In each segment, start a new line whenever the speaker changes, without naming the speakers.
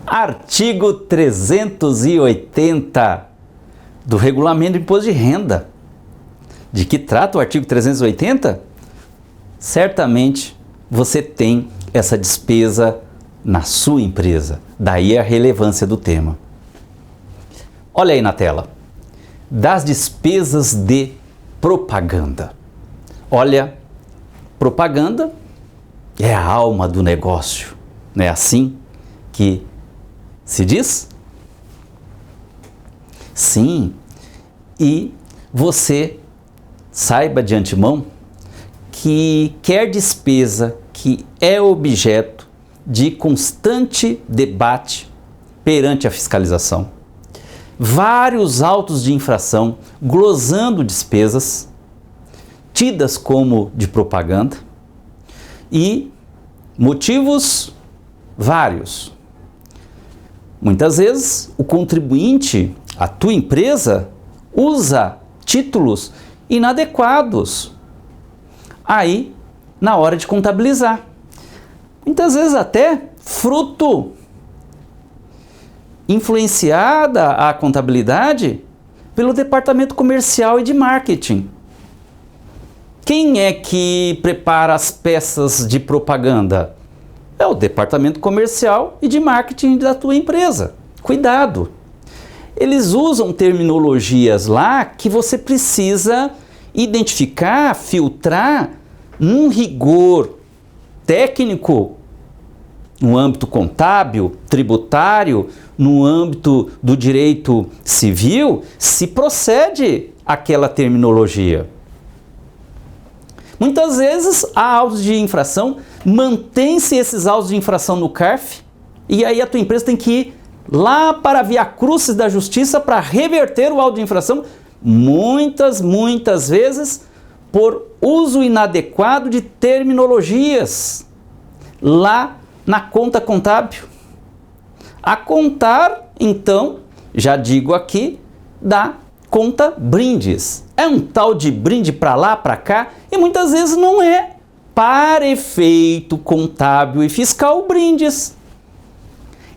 Artigo 380 do Regulamento do Imposto de Renda. De que trata o artigo 380? Certamente você tem essa despesa na sua empresa. Daí a relevância do tema. Olha aí na tela. Das despesas de propaganda. Olha, propaganda é a alma do negócio. Não é assim que se diz? Sim. E você saiba de antemão que quer despesa que é objeto de constante debate perante a fiscalização, vários autos de infração glosando despesas tidas como de propaganda e motivos vários. Muitas vezes o contribuinte, a tua empresa, usa títulos inadequados aí na hora de contabilizar. Muitas vezes até fruto influenciada a contabilidade pelo departamento comercial e de marketing. Quem é que prepara as peças de propaganda? É o departamento comercial e de marketing da tua empresa. Cuidado! Eles usam terminologias lá que você precisa identificar, filtrar num rigor técnico, no âmbito contábil, tributário, no âmbito do direito civil, se procede aquela terminologia. Muitas vezes há autos de infração, mantém-se esses autos de infração no CARF, e aí a tua empresa tem que ir lá para a via-crucis da justiça para reverter o auto de infração, muitas vezes por uso inadequado de terminologias lá na conta contábil. A contar, então, já digo aqui, da conta brindes. É um tal de brinde para lá, para cá, e muitas vezes não é. Para efeito contábil e fiscal, brindes.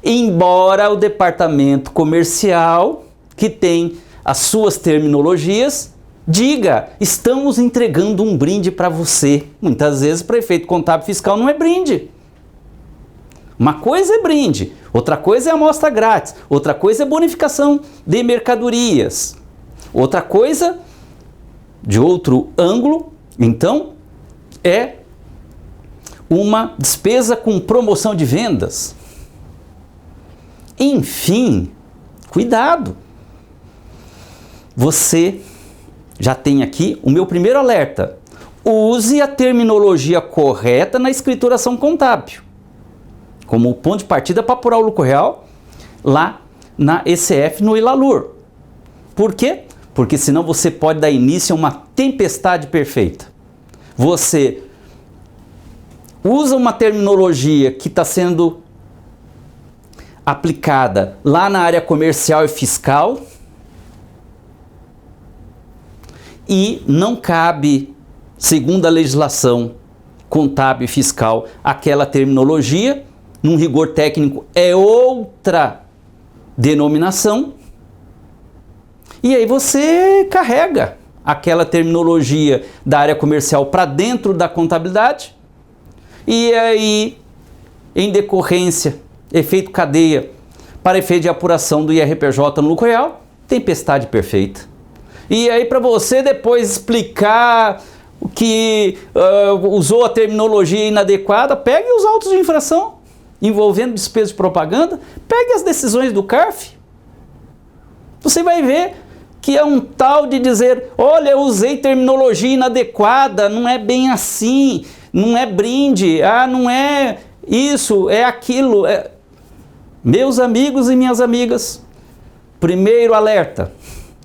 Embora o departamento comercial, que tem as suas terminologias, diga, estamos entregando um brinde para você. Muitas vezes, para efeito contábil e fiscal, não é brinde. Uma coisa é brinde, outra coisa é amostra grátis, outra coisa é bonificação de mercadorias. Outra coisa, de outro ângulo, então, é uma despesa com promoção de vendas. Enfim, cuidado. Você já tem aqui o meu primeiro alerta. Use a terminologia correta na escrituração contábil, como ponto de partida para apurar o lucro real lá na ECF, no ILALUR. Por quê? Porque senão você pode dar início a uma tempestade perfeita. Você usa uma terminologia que está sendo aplicada lá na área comercial e fiscal e não cabe, segundo a legislação contábil e fiscal, aquela terminologia, num rigor técnico é outra denominação, e aí você carrega aquela terminologia da área comercial para dentro da contabilidade, e aí, em decorrência, efeito cadeia, para efeito de apuração do IRPJ no lucro real, tempestade perfeita. E aí, para você depois explicar o que usou a terminologia inadequada, pegue os autos de infração envolvendo despesa de propaganda, pegue as decisões do CARF. Você vai ver que é um tal de dizer, olha, eu usei terminologia inadequada, não é bem assim, não é brinde, não é isso, é aquilo. Meus amigos e minhas amigas, primeiro alerta,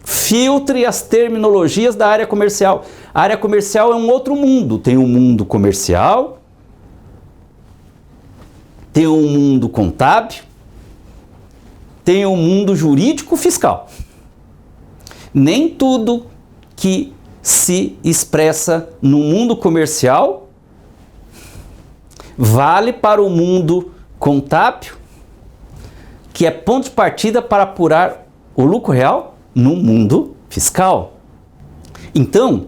filtre as terminologias da área comercial. A área comercial é um outro mundo, tem um mundo comercial, tem um mundo contábil, tem um mundo jurídico fiscal. Nem tudo que se expressa no mundo comercial vale para o mundo contábil, que é ponto de partida para apurar o lucro real no mundo fiscal. Então,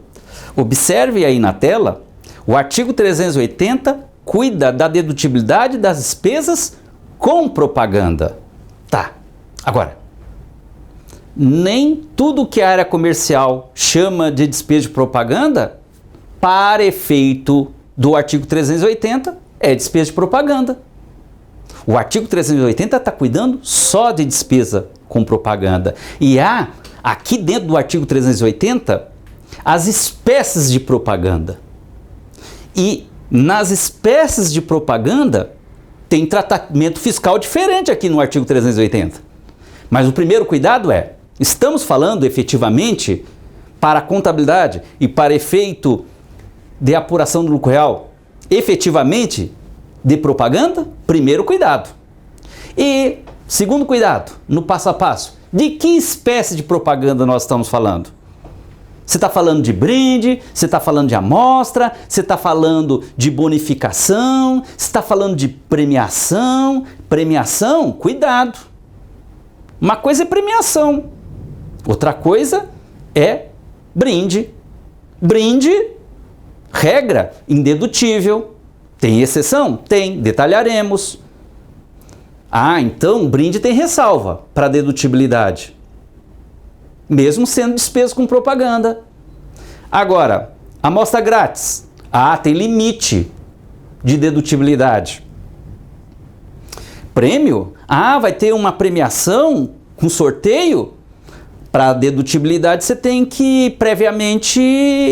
observe aí na tela, o artigo 380 cuida da dedutibilidade das despesas com propaganda. Tá, agora, nem tudo que a área comercial chama de despesa de propaganda, para efeito do artigo 380, é despesa de propaganda. O artigo 380 está cuidando só de despesa com propaganda. E há, aqui dentro do artigo 380, as espécies de propaganda. E nas espécies de propaganda, tem tratamento fiscal diferente aqui no artigo 380. Mas o primeiro cuidado é, estamos falando efetivamente para a contabilidade e para efeito de apuração do lucro real, efetivamente de propaganda? Primeiro cuidado. E segundo cuidado, no passo a passo, de que espécie de propaganda nós estamos falando? Você está falando de brinde, você está falando de amostra, você está falando de bonificação, você está falando de premiação. Premiação, cuidado. Uma coisa é premiação, outra coisa é brinde. Brinde, regra, indedutível. Tem exceção? Tem, detalharemos. Ah, então brinde tem ressalva para dedutibilidade, mesmo sendo despesa com propaganda. Agora, amostra grátis. Ah, tem limite de dedutibilidade. Prêmio? Ah, vai ter uma premiação com sorteio? Para dedutibilidade você tem que previamente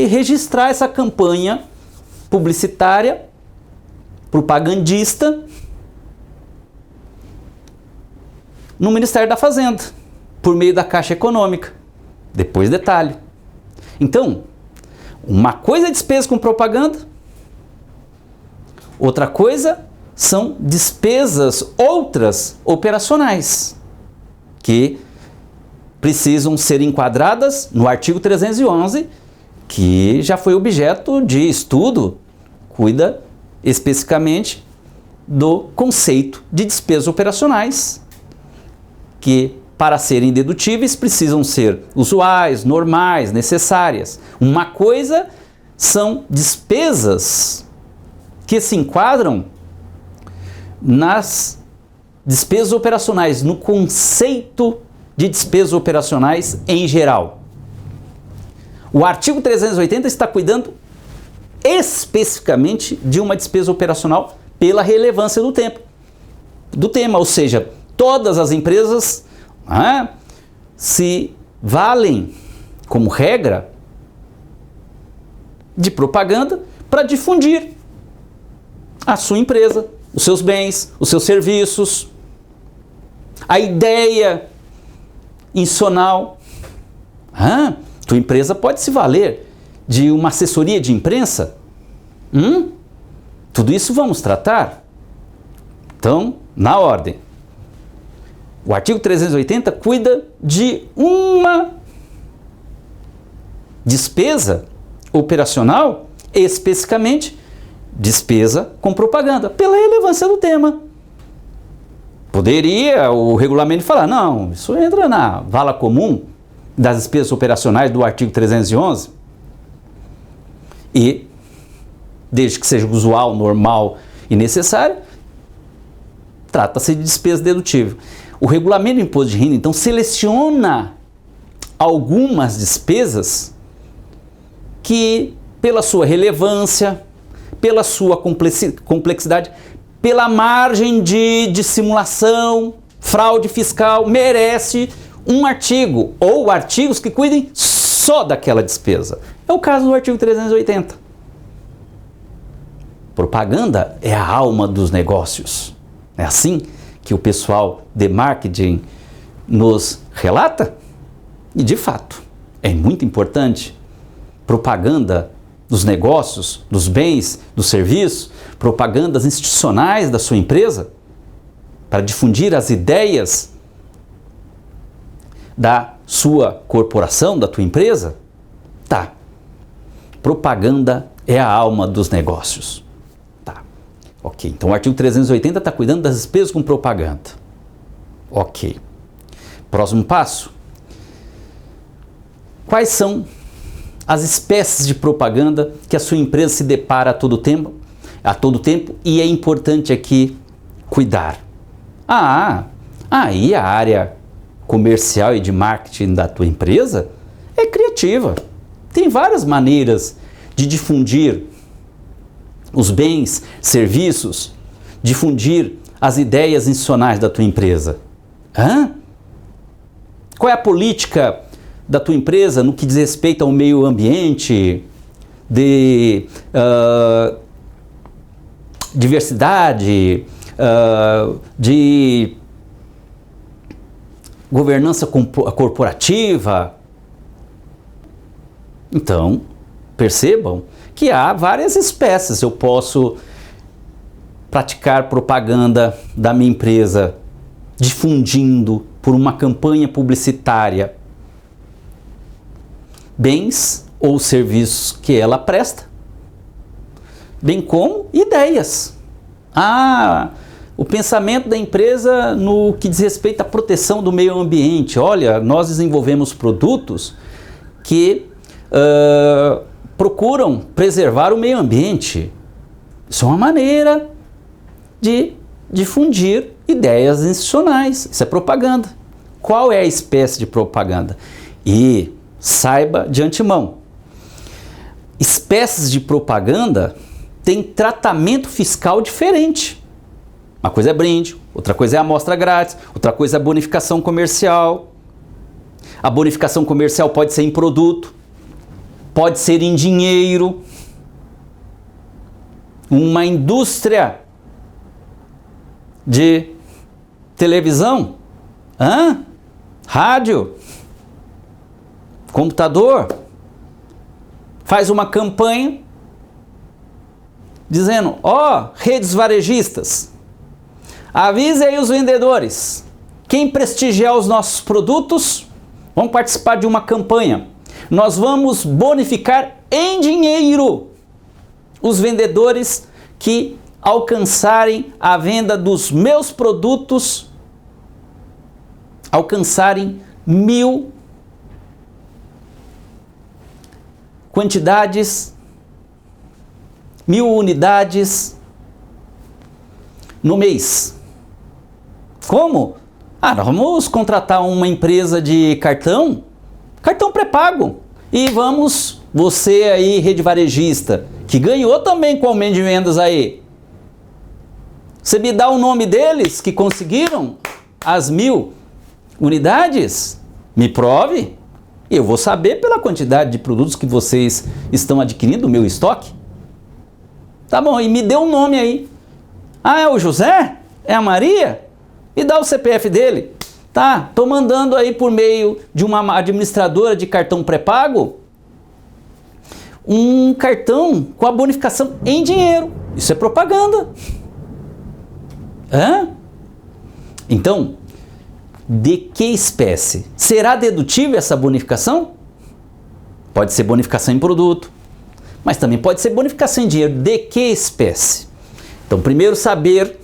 registrar essa campanha publicitária, propagandista, no Ministério da Fazenda, por meio da Caixa Econômica. Depois detalhe. Então, uma coisa é despesa com propaganda, outra coisa são despesas outras operacionais, que precisam ser enquadradas no artigo 311, que já foi objeto de estudo, cuida especificamente do conceito de despesas operacionais, que para serem dedutíveis precisam ser usuais, normais, necessárias. Uma coisa são despesas que se enquadram nas despesas operacionais, no conceito de despesas operacionais em geral. O artigo 380 está cuidando especificamente de uma despesa operacional pela relevância do tema, ou seja, todas as empresas se valem como regra de propaganda para difundir a sua empresa, os seus bens, os seus serviços, a ideia institucional. Tua empresa pode se valer de uma assessoria de imprensa? Tudo isso vamos tratar. Então, na ordem. O artigo 380 cuida de uma despesa operacional, especificamente despesa com propaganda, pela relevância do tema. Poderia o regulamento falar, não, isso entra na vala comum das despesas operacionais do artigo 311 e, desde que seja usual, normal e necessário, trata-se de despesa dedutível. O regulamento do imposto de renda, então, seleciona algumas despesas que, pela sua relevância, pela sua complexidade, pela margem de dissimulação, fraude fiscal, merece um artigo ou artigos que cuidem só daquela despesa. É o caso do artigo 380. Propaganda é a alma dos negócios. É assim que o pessoal de marketing nos relata? E de fato, é muito importante. Propaganda dos negócios, dos bens, dos serviços, propagandas institucionais da sua empresa, para difundir as ideias da sua corporação, da tua empresa? Tá. Propaganda é a alma dos negócios. Tá. Ok. Então o artigo 380 está cuidando das despesas com propaganda. Ok. Próximo passo. Quais são as espécies de propaganda que a sua empresa se depara a todo tempo? E é importante aqui cuidar. Aí a área comercial e de marketing da tua empresa é criativa. Tem várias maneiras de difundir os bens, serviços, difundir as ideias institucionais da tua empresa. Qual é a política da tua empresa no que diz respeito ao meio ambiente, de diversidade, de governança corporativa? Então, percebam que há várias espécies. Eu posso praticar propaganda da minha empresa difundindo por uma campanha publicitária bens ou serviços que ela presta, bem como ideias. O pensamento da empresa no que diz respeito à proteção do meio ambiente. Olha, nós desenvolvemos produtos que procuram preservar o meio ambiente. Isso é uma maneira de difundir ideias institucionais. Isso é propaganda. Qual é a espécie de propaganda? E saiba de antemão, espécies de propaganda têm tratamento fiscal diferente. Uma coisa é brinde, outra coisa é amostra grátis, outra coisa é bonificação comercial. A bonificação comercial pode ser em produto, pode ser em dinheiro. Uma indústria de televisão, rádio, computador, faz uma campanha dizendo: redes varejistas, avise aí os vendedores, quem prestigiar os nossos produtos, vamos participar de uma campanha. Nós vamos bonificar em dinheiro os vendedores que alcançarem a venda dos meus produtos, alcançarem 1.000 quantidades, 1.000 unidades no mês. Como? Nós vamos contratar uma empresa de cartão pré-pago, e você aí, rede varejista, que ganhou também com o aumento de vendas aí, você me dá o nome deles que conseguiram as 1.000 unidades? Me prove, e eu vou saber pela quantidade de produtos que vocês estão adquirindo do meu estoque. Tá bom, e me dê um nome aí. É o José? É a Maria? E dá o CPF dele. Tá, tô mandando aí por meio de uma administradora de cartão pré-pago um cartão com a bonificação em dinheiro. Isso é propaganda. Então, de que espécie? Será dedutível essa bonificação? Pode ser bonificação em produto, mas também pode ser bonificação em dinheiro. De que espécie? Então, primeiro saber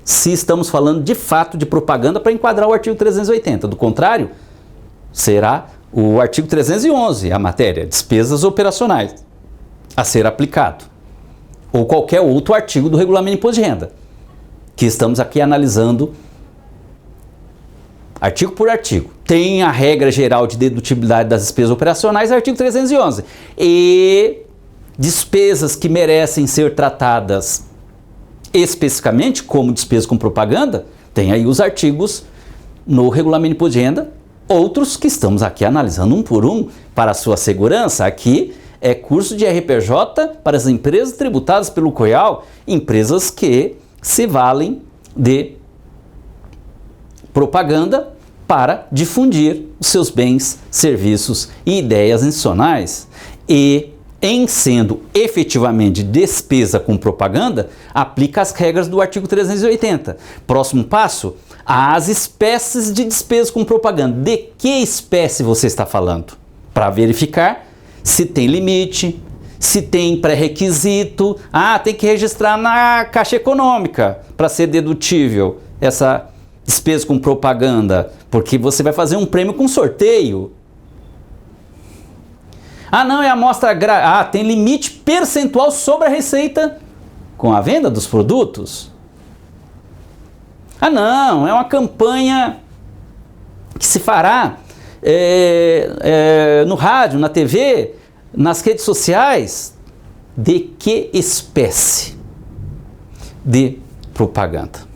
se estamos falando de fato de propaganda para enquadrar o artigo 380. Do contrário, será o artigo 311, a matéria, despesas operacionais, a ser aplicado. Ou qualquer outro artigo do Regulamento de Imposto de Renda, que estamos aqui analisando artigo por artigo. Tem a regra geral de dedutibilidade das despesas operacionais, artigo 311. E despesas que merecem ser tratadas especificamente como despesa com propaganda, tem aí os artigos no Regulamento de Imposto de Renda, outros que estamos aqui analisando um por um para a sua segurança. Aqui é curso de RPJ para as empresas tributadas pelo COIAL, empresas que se valem de propaganda para difundir os seus bens, serviços e ideias institucionais. E, em sendo efetivamente despesa com propaganda, aplica as regras do artigo 380. Próximo passo, as espécies de despesa com propaganda. De que espécie você está falando? Para verificar se tem limite, se tem pré-requisito. Tem que registrar na Caixa Econômica para ser dedutível despesa com propaganda? Porque você vai fazer um prêmio com sorteio. Ah, não, é amostra grátis. Ah, tem limite percentual sobre a receita com a venda dos produtos. Ah, não, é uma campanha que se fará no rádio, na TV, nas redes sociais. De que espécie de propaganda?